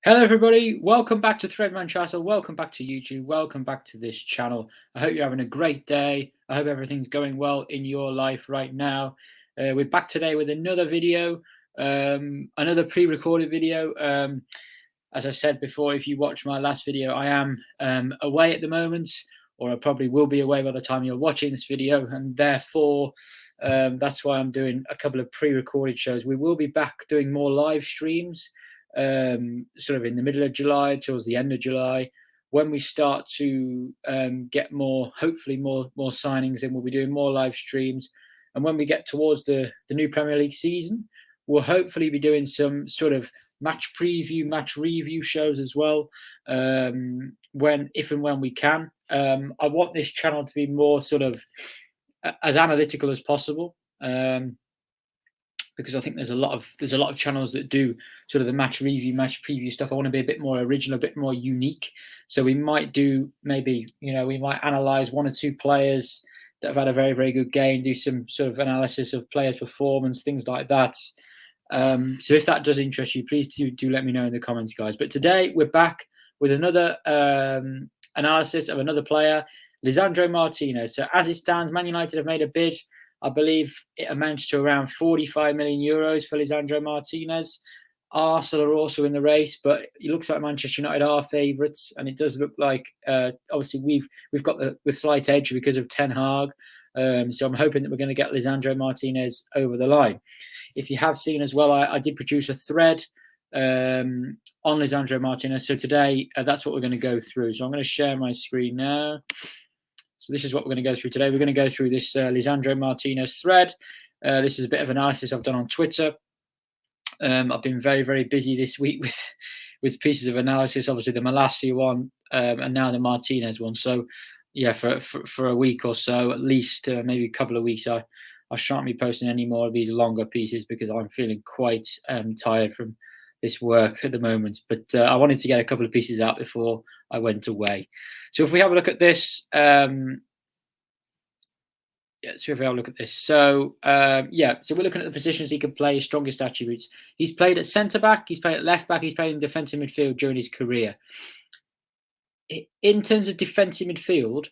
Hello, everybody. Welcome back to Threadman Channel. Welcome back to YouTube. Welcome back to this channel. I hope you're having a great day. I hope everything's going well in your life right now. We're back today with another video, another pre-recorded video. As I said before, if you watched my last video, I am away at the moment, or I probably will be away by the time you're watching this video, and therefore that's why I'm doing a couple of pre-recorded shows. We will be back doing more live streams sort of in the middle of July, towards the end of July, when we start to get more, hopefully more signings, and we'll be doing more live streams. And when we get towards the new Premier League season, we'll hopefully be doing some sort of match preview, match review shows as well. If and when we can. I want this channel to be more sort of as analytical as possible. Because I think there's a lot of channels that do sort of the match review, match preview stuff. I want to be a bit more original, a bit more unique. So we might do we might analyze one or two players that have had a very, very good game, do some sort of analysis of players' performance, things like that. So if that does interest you, please do let me know in the comments, guys. But today we're back with another analysis of another player, Lisandro Martinez. So as it stands, Man United have made a bid. I believe it amounts to around 45 million euros for Lisandro Martinez. Arsenal are also in the race, but it looks like Manchester United are favourites, and it does look like obviously we've got the slight edge because of Ten Hag. So I'm hoping that we're going to get Lisandro Martinez over the line. If you have seen as well, I did produce a thread on Lisandro Martinez. So today that's what we're going to go through. So I'm going to share my screen now. So this is what we're going to go through today. We're going to go through this Lisandro Martinez thread. This is a bit of analysis I've done on Twitter. I've been very, very busy this week with pieces of analysis. Obviously, the Malacia one and now the Martinez one. So, yeah, for a week or so, at least maybe a couple of weeks, I shan't be posting any more of these longer pieces because I'm feeling quite tired from this work at the moment. But I wanted to get a couple of pieces out before I went away. So if we have a look at this, so if we have a look at this. So so we're looking at the positions he could play, his strongest attributes. He's played at centre back, he's played at left back, he's played in defensive midfield during his career. In terms of defensive midfield,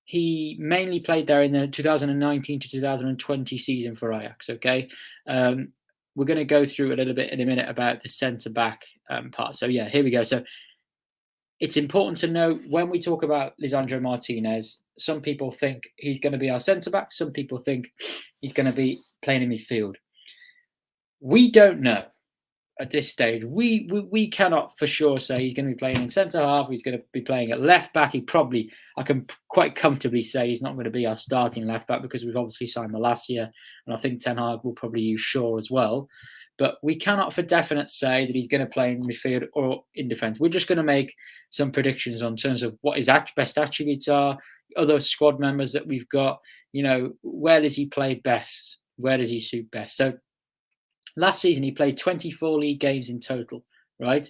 he mainly played there in the 2019 to 2020 season for Ajax. Okay, we're going to go through a little bit in a minute about the centre back part. So yeah, here we go. So it's important to know when we talk about Lisandro Martinez, some people think he's going to be our centre back. Some people think he's going to be playing in midfield. We don't know at this stage. We cannot for sure say he's going to be playing in centre half. He's going to be playing at left back. I can quite comfortably say he's not going to be our starting left back because we've obviously signed Malacia, and I think Ten Hag will probably use Shaw as well. But we cannot for definite say that he's going to play in midfield or in defence. We're just going to make some predictions on terms of what his best attributes are, other squad members that we've got. Where does he play best? Where does he suit best? So last season he played 24 league games in total, right?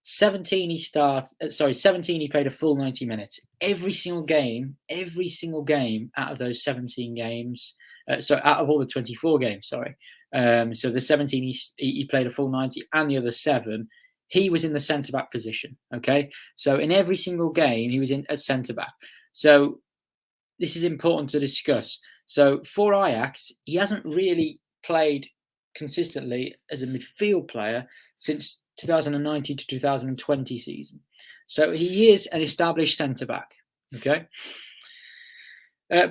17 he played a full 90 minutes. Every single game out of those 17 games, out of all the 24 games, so the 17 he played a full 90, and the other 7 he was in the centre back position. Okay, so in every single game he was in at centre back. So this is important to discuss. So for Ajax, he hasn't really played consistently as a midfield player since 2019 to 2020 season. So he is an established centre back. Okay.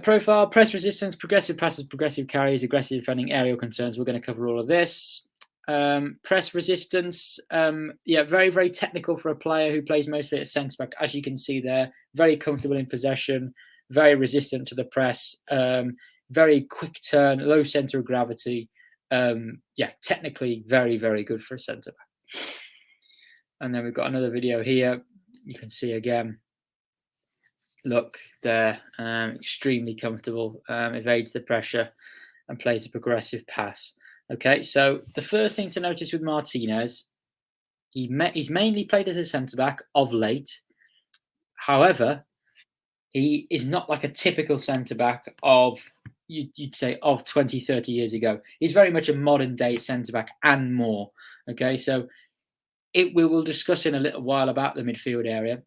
Profile, press resistance, progressive passes, progressive carries, aggressive defending, aerial concerns. We're going to cover all of this. Press resistance, very, very technical for a player who plays mostly at centre back. As you can see there, very comfortable in possession, very resistant to the press, very quick turn, low centre of gravity. Technically very, very good for a centre back. And then we've got another video here. You can see again. Look there, extremely comfortable, evades the pressure and plays a progressive pass. Okay, so the first thing to notice with Martinez, he's mainly played as a centre-back of late. However, he is not like a typical centre-back of, you'd say, of 20, 30 years ago. He's very much a modern-day centre-back and more. Okay, so We will discuss in a little while about the midfield area.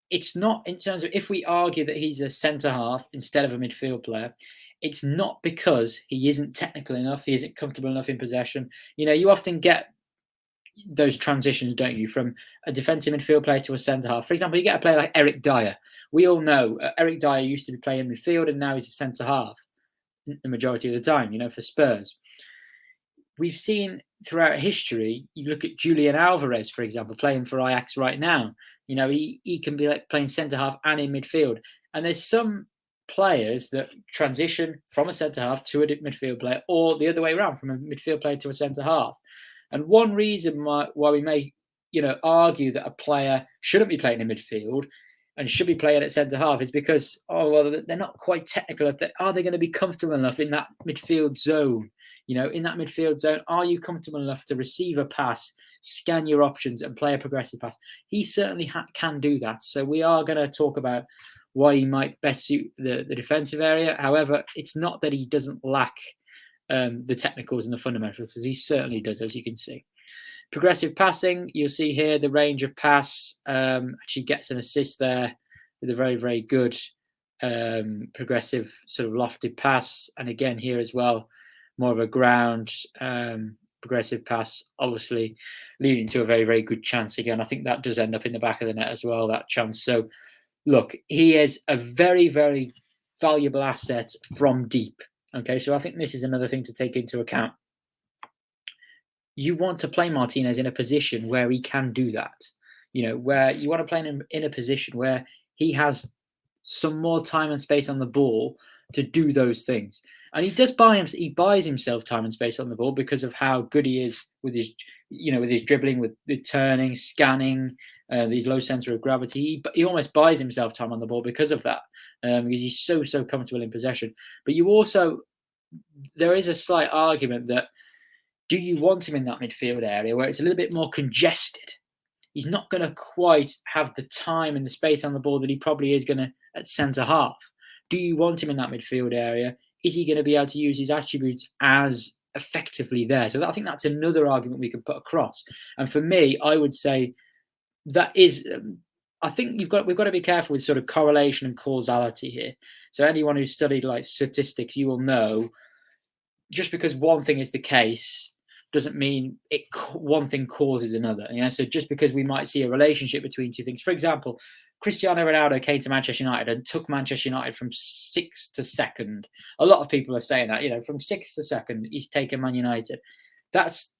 It's not in terms of if we argue that he's a centre half instead of a midfield player, it's not because he isn't technical enough, he isn't comfortable enough in possession. You often get those transitions, don't you, from a defensive midfield player to a centre half. For example, you get a player like Eric Dyer. We all know Eric Dyer used to be playing midfield and now he's a centre half the majority of the time, for Spurs. We've seen throughout history, you look at Julian Alvarez, for example, playing for Ajax right now. He can be like playing centre half and in midfield. And there's some players that transition from a centre half to a midfield player, or the other way around, from a midfield player to a centre half. And one reason why we may, argue that a player shouldn't be playing in midfield and should be playing at centre half is because, they're not quite technical. Are they going to be comfortable enough in that midfield zone? In that midfield zone, are you comfortable enough to receive a pass, scan your options, and play a progressive pass? He certainly can do that. So we are going to talk about why he might best suit the defensive area. However, it's not that he doesn't lack the technicals and the fundamentals, because he certainly does, as you can see. Progressive passing, you'll see here the range of pass. Actually gets an assist there with a very, very good progressive sort of lofted pass. And again here as well, more of a ground progressive pass, obviously leading to a very, very good chance. Again, I think that does end up in the back of the net as well, that chance. So look, he is a very, very valuable asset from deep. Okay, so I think this is another thing to take into account. You want to play Martinez in a position where he can do that. Where you want to play him in a position where he has some more time and space on the ball to do those things. And he buys himself time and space on the ball because of how good he is with his, with his dribbling, with turning, scanning, these low center of gravity. But he almost buys himself time on the ball because of that, because he's so comfortable in possession. But there is a slight argument that, do you want him in that midfield area where it's a little bit more congested? He's not going to quite have the time and the space on the ball that he probably is going to at centre half. Do you want him in that midfield area? Is he going to be able to use his attributes as effectively there? So I think that's another argument we could put across. And for me, I would say that is, I think we've got to be careful with sort of correlation and causality here. So anyone who's studied like statistics, you will know just because one thing is the case doesn't mean one thing causes another. So just because we might see a relationship between two things, for example, Cristiano Ronaldo came to Manchester United and took Manchester United from 6th to 2nd. A lot of people are saying that, from 6th to 2nd, he's taken Man United. That's,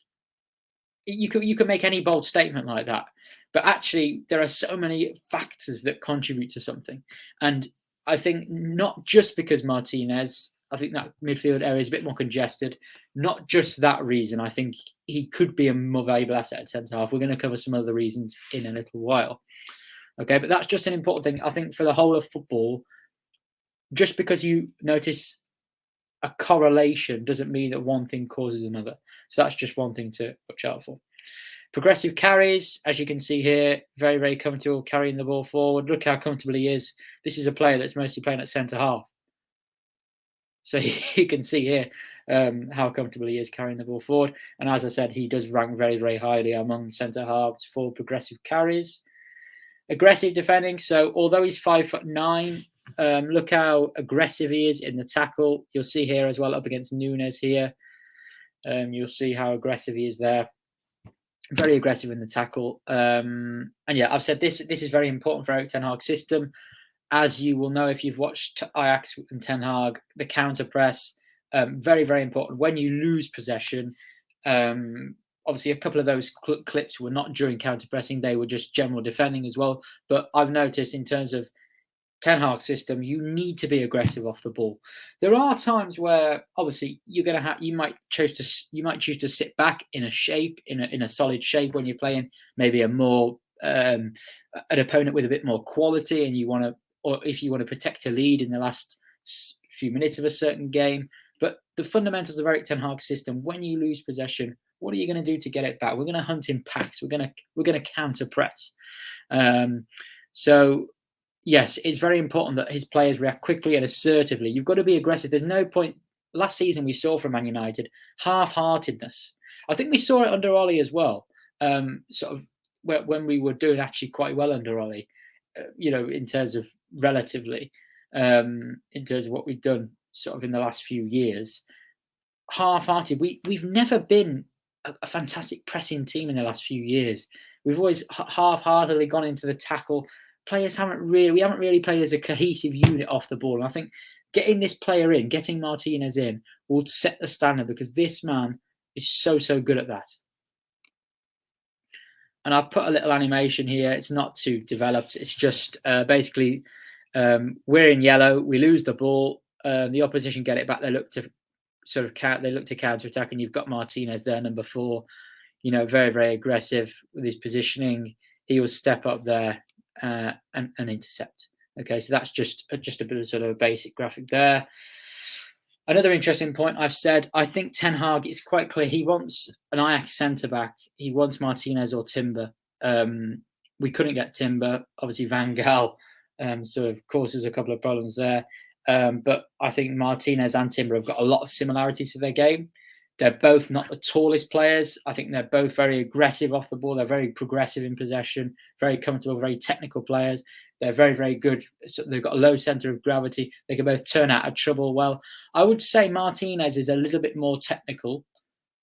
you can make any bold statement like that, but actually there are so many factors that contribute to something. And I think not just because Martinez, I think that midfield area is a bit more congested. Not just that reason. I think he could be a more valuable asset at centre half. We're going to cover some other reasons in a little while. Okay, but that's just an important thing. I think for the whole of football, just because you notice a correlation doesn't mean that one thing causes another. So that's just one thing to watch out for. Progressive carries, as you can see here, very, very comfortable carrying the ball forward. Look how comfortable he is. This is a player that's mostly playing at centre half. So you can see here how comfortable he is carrying the ball forward. And as I said, he does rank very, very highly among centre halves for progressive carries. Aggressive defending. So although he's 5'9", look how aggressive he is in the tackle. You'll see here as well up against Nunes here. You'll see how aggressive he is there. Very aggressive in the tackle. And yeah, I've said this is very important for Erik Ten Hag's system. As you will know if you've watched Ajax and Ten Hag, the counter press, very, very important. When you lose possession, obviously a couple of those clips were not during counter pressing, they were just general defending as well. But I've noticed in terms of Ten Hag's system, you need to be aggressive off the ball. There are times where obviously you might choose to sit back in a shape, in a solid shape when you're playing maybe a more an opponent with a bit more quality, and or if you want to protect a lead in the last few minutes of a certain game. But the fundamentals of Erik Ten Hag's system, when you lose possession, what are you going to do to get it back? We're going to hunt in packs. We're going to counter press. So yes, it's very important that his players react quickly and assertively. You've got to be aggressive. There's no point. Last season we saw from Man United half-heartedness. I think we saw it under Ollie as well. sort of when we were doing actually quite well under Ollie, in terms of relatively, in terms of what we've done sort of in the last few years. Half-hearted. We've never been a fantastic pressing team in the last few years. We've always half-heartedly gone into the tackle. We haven't really played as a cohesive unit off the ball. And I think getting this player in, getting Martinez in, will set the standard, because this man is so good at that. And I've put a little animation here. It's not too developed. It's just basically we're in yellow. We lose the ball. The opposition get it back. They look to counter attack, and you've got Martinez there, number 4. Very, very aggressive with his positioning. He will step up there and intercept. Okay, so that's just a bit of sort of a basic graphic there. Another interesting point I've said, I think Ten Hag is quite clear. He wants an Ajax centre-back. He wants Martinez or Timber. We couldn't get Timber. Obviously, Van Gaal sort of causes a couple of problems there. But I think Martinez and Timber have got a lot of similarities to their game. They're both not the tallest players. I think they're both very aggressive off the ball. They're very progressive in possession, very comfortable, very technical players. They're very, very good. So they've got a low centre of gravity. They can both turn out of trouble well. I would say Martinez is a little bit more technical,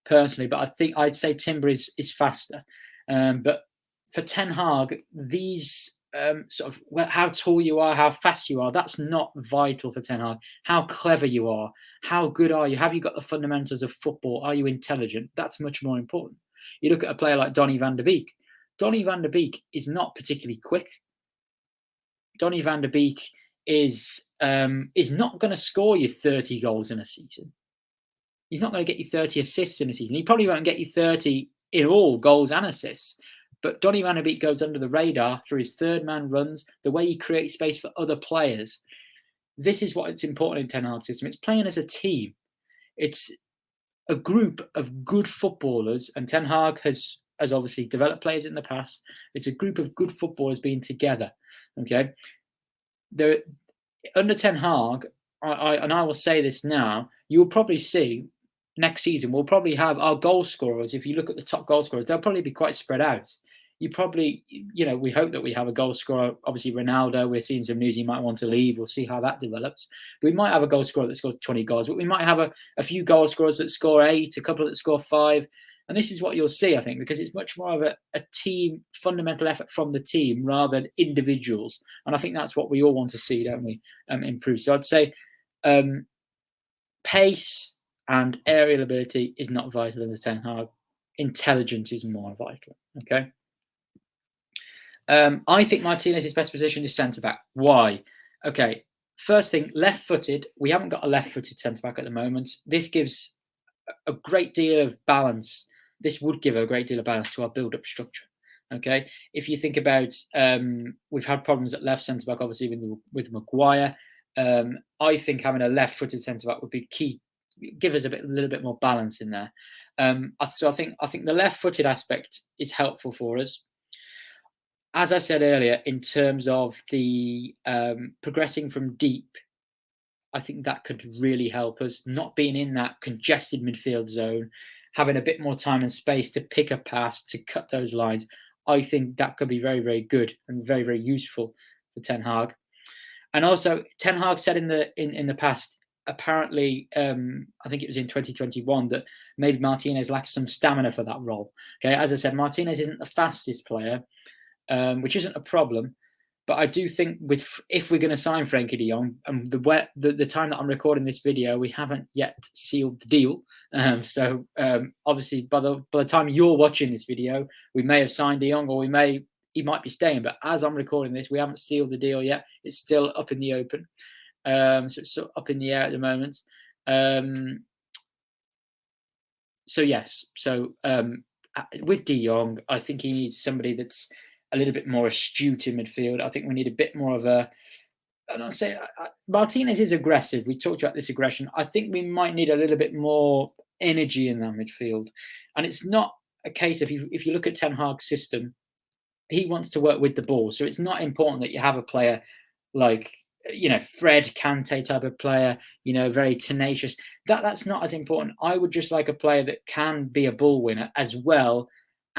personally, but I'd say Timber is faster. But for Ten Hag, these how tall you are, how fast you are, that's not vital for Ten Hag. How clever you are, how good are you? Have you got the fundamentals of football? Are you intelligent? That's much more important. You look at a player like Donny van de Beek. Donny van de Beek is not particularly quick. Donny van de Beek is not going to score you 30 goals in a season. He's not going to get you 30 assists in a season. He probably won't get you 30 in all goals and assists. But Donny van de Beek goes under the radar through his third-man runs, the way he creates space for other players. This is what it's important in Ten Hag's system. It's playing as a team. It's a group of good footballers, and Ten Hag has obviously developed players in the past. It's a group of good footballers being together. Okay, under Ten Hag, I will say this now, you'll probably see next season we'll probably have our goal scorers. If you look at the top goal scorers, they'll probably be quite spread out. We hope that we have a goal scorer. Obviously, Ronaldo, we're seeing some news he might want to leave. We'll see how that develops. We might have a goal scorer that scores 20 goals, but we might have a few goal scorers that score 8, a couple that score 5. And this is what you'll see, I think, because it's much more of a team, fundamental effort from the team rather than individuals. And I think that's what we all want to see, don't we, improve. So I'd say pace and aerial ability is not vital in the Ten Hag. Intelligence is more vital, okay? I think Martinez's best position is centre-back. Why? Okay, first thing, left-footed. We haven't got a left-footed centre-back at the moment. This gives a great deal of balance. This would give a great deal of balance to our build-up structure. Okay, if you think about, we've had problems at left centre-back, obviously, with Maguire. I think having a left-footed centre-back would be key, give us a little bit more balance in there. So I think the left-footed aspect is helpful for us. As I said earlier, in terms of the progressing from deep, I think that could really help us, not being in that congested midfield zone, having a bit more time and space to pick a pass, to cut those lines. I think that could be very, very good and very, very useful for Ten Hag. And also, Ten Hag said in the past, apparently, I think it was in 2021, that maybe Martinez lacks some stamina for that role. Okay, as I said, Martinez isn't the fastest player, which isn't a problem. But I do think if we're going to sign Frenkie de Jong, and the time that I'm recording this video, we haven't yet sealed the deal. So obviously, by the time you're watching this video, we may have signed de Jong, or he might be staying. But as I'm recording this, we haven't sealed the deal yet. It's still up in the open. So it's sort of up in the air at the moment. So yes. So with de Jong, I think he needs somebody that's a little bit more astute in midfield. I think we need a bit more of Martinez is aggressive. We talked about this aggression. I think we might need a little bit more energy in that midfield. And it's not a case of, if you look at Ten Hag's system, he wants to work with the ball. So it's not important that you have a player like, Fred Kante type of player, very tenacious. That's not as important. I would just like a player that can be a ball winner as well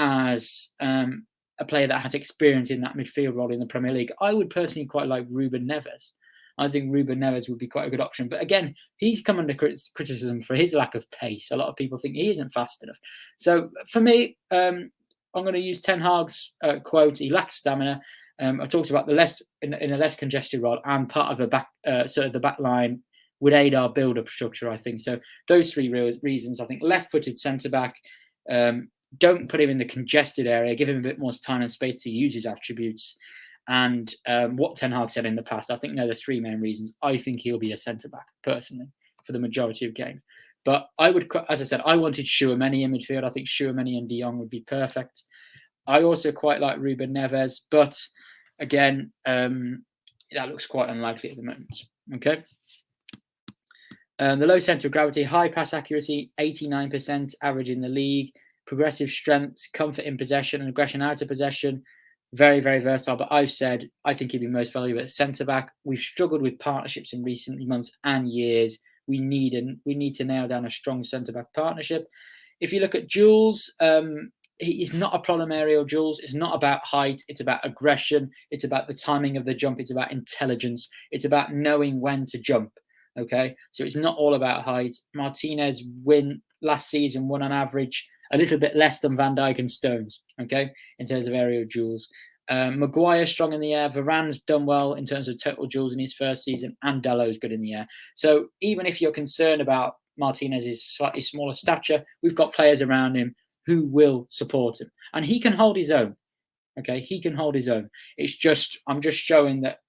as a player that has experience in that midfield role in the Premier League. I would personally quite like Ruben Neves. I think Ruben Neves would be quite a good option. But again, he's come under criticism for his lack of pace. A lot of people think he isn't fast enough. So for me, I'm going to use Ten Hag's quote. He lacks stamina. I talked about the less in a less congested role, and part of the back, sort of the back line would aid our build-up structure, I think. So those three reasons, I think left-footed centre-back, don't put him in the congested area, give him a bit more time and space to use his attributes. And what Ten Hag said in the past, I think they're the three main reasons. I think he'll be a centre-back, personally, for the majority of game. But I would, as I said, I wanted Tchouaméni in midfield. I think Tchouaméni and De Jong would be perfect. I also quite like Ruben Neves, but again, that looks quite unlikely at the moment. Okay. The low centre of gravity, high pass accuracy, 89% average in the league, progressive strengths, comfort in possession and aggression out of possession. Very, very versatile. But I've said I think he'd be most valuable at centre-back. We've struggled with partnerships in recent months and years. We need to nail down a strong centre-back partnership. If you look at Jules, he's not a problem aerial, Jules. It's not about height. It's about aggression. It's about the timing of the jump. It's about intelligence. It's about knowing when to jump. Okay, so it's not all about height. Martinez last season won on average a little bit less than Van Dijk and Stones. Okay, in terms of aerial duels. Maguire strong in the air. Varane's done well in terms of total duels in his first season, and Dalot's good in the air. So even if you're concerned about Martinez's slightly smaller stature, we've got players around him who will support him, and he can hold his own. Okay, he can hold his own. I'm just showing that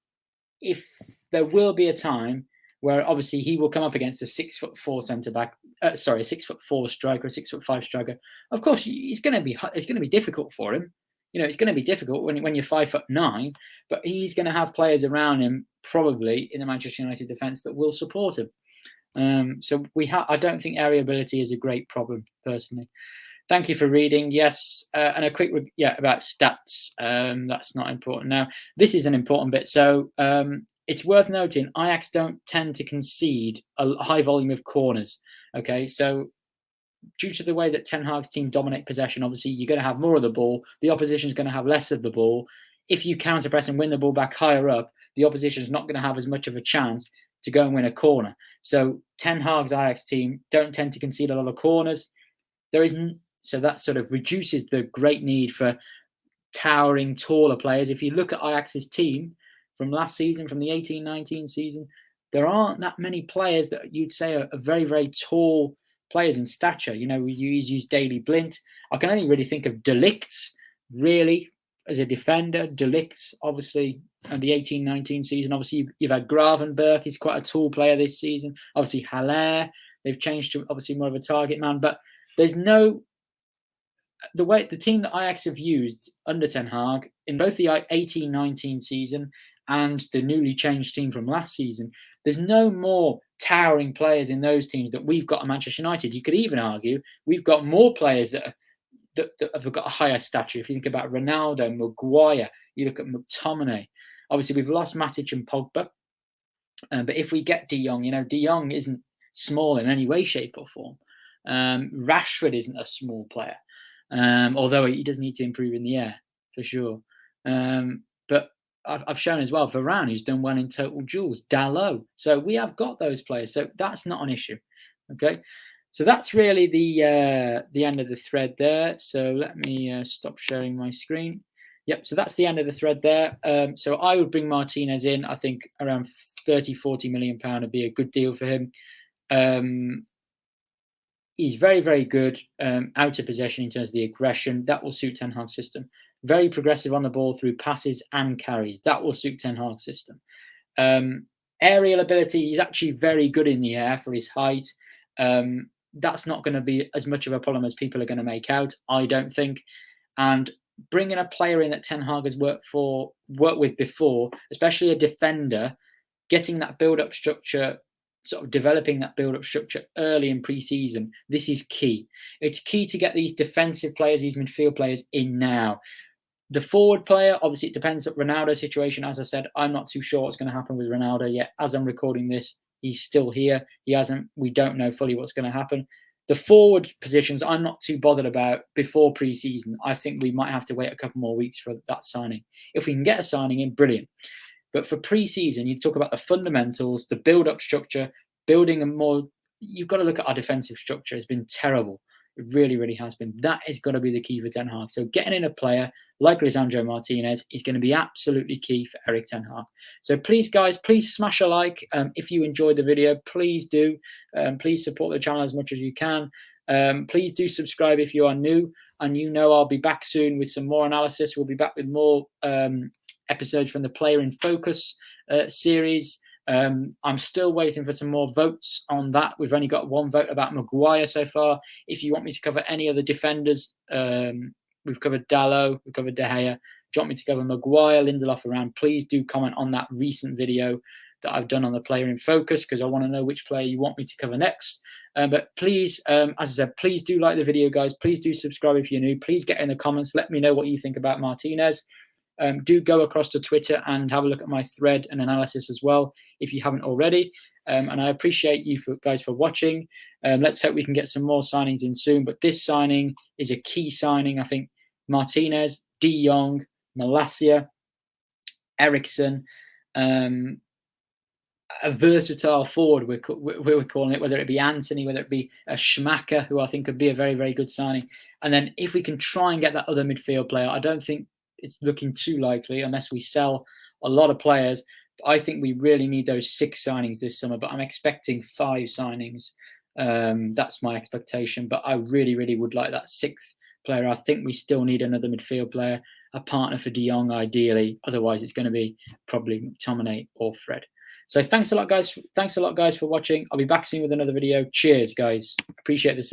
if there will be a time where obviously he will come up against a 6'4" centre back, a 6'4" striker, a 6'5" striker. Of course, it's going to be difficult for him. You know, it's going to be difficult when you're 5'9", but he's going to have players around him probably in the Manchester United defence that will support him. So I don't think area ability is a great problem personally. Thank you for reading. Yes, and a quick about stats. That's not important now. This is an important bit. So. It's worth noting Ajax don't tend to concede a high volume of corners. Okay, so due to the way that Ten Hag's team dominate possession, obviously you're going to have more of the ball. The opposition is going to have less of the ball. If you counter press and win the ball back higher up, the opposition is not going to have as much of a chance to go and win a corner. So Ten Hag's Ajax team don't tend to concede a lot of corners. So that sort of reduces the great need for towering, taller players. If you look at Ajax's team from last season, from the 18-19 season, there aren't that many players that you'd say are very, very tall players in stature. You know, we use Daley Blind. I can only really think of De Ligt, really, as a defender. De Ligt, obviously, in the 18-19 season. Obviously, you've had Gravenberch. He's quite a tall player this season. Obviously, Haller. They've changed to, obviously, more of a target man. But there's no... The team that Ajax have used under Ten Hag in both the 18-19 season and the newly changed team from last season, there's no more towering players in those teams that we've got at Manchester United. You could even argue we've got more players that have got a higher stature. If you think about Ronaldo, Maguire, you look at McTominay. Obviously, we've lost Matic and Pogba. But if we get De Jong, De Jong isn't small in any way, shape or form. Rashford isn't a small player. Although he does need to improve in the air, for sure. But I've shown as well Varane, who's done well in total duels, Dalot. So we have got those players. So that's not an issue. Okay. So that's really the end of the thread there. So let me stop sharing my screen. Yep. So that's the end of the thread there. So I would bring Martinez in. I think around 30-40 million pound would be a good deal for him. He's very, very good out of possession in terms of the aggression. That will suit Ten Hag's system. Very progressive on the ball through passes and carries. That will suit Ten Hag's system. Aerial ability, he's actually very good in the air for his height. That's not going to be as much of a problem as people are going to make out, I don't think. And bringing a player in that Ten Hag has worked with before, especially a defender, getting that build-up structure, sort of developing that build-up structure early in pre-season, this is key. It's key to get these defensive players, these midfield players in now. The forward player, obviously, it depends on Ronaldo's situation. As I said, I'm not too sure what's going to happen with Ronaldo yet. As I'm recording this, he's still here. We don't know fully what's going to happen. The forward positions, I'm not too bothered about before pre-season. I think we might have to wait a couple more weeks for that signing. If we can get a signing in, brilliant. But for pre-season, you talk about the fundamentals, the build-up structure, building a more. You've got to look at our defensive structure. It's been terrible. It really, really has been. That is going to be the key for Ten Hag. So getting in a player like Lisandro Martinez is going to be absolutely key for Erik Ten Hag. So please, guys, please smash a like. If you enjoyed the video, please do. Please support the channel as much as you can. Please do subscribe if you are new. And you know I'll be back soon with some more analysis. We'll be back with more episodes from the Player in Focus series. I'm still waiting for some more votes on that. We've only got one vote about Maguire so far. If you want me to cover any other defenders, we've covered Dalot, we've covered De Gea. Do you want me to cover Maguire, Lindelof around? Please do comment on that recent video that I've done on the Player in Focus, because I want to know which player you want me to cover next. But please, as I said, please do like the video, guys. Please do subscribe if you're new. Please get in the comments. Let me know what you think about Martinez. Do go across to Twitter and have a look at my thread and analysis as well, if you haven't already. And I appreciate you guys for watching. Let's hope we can get some more signings in soon. But this signing is a key signing. I think Martinez, De Jong, Malacia, Eriksen, a versatile forward, we're calling it, whether it be Anthony, whether it be a Schmaka, who I think could be a very, very good signing. And then if we can try and get that other midfield player, I don't think it's looking too likely unless we sell a lot of players. I think we really need those 6 signings this summer, but I'm expecting 5 signings. That's my expectation, but I really, really would like that 6th player. I think we still need another midfield player, a partner for De Jong ideally. Otherwise, it's going to be probably McTominay or Fred. So thanks a lot, guys. Thanks a lot, guys, for watching. I'll be back soon with another video. Cheers, guys. Appreciate this.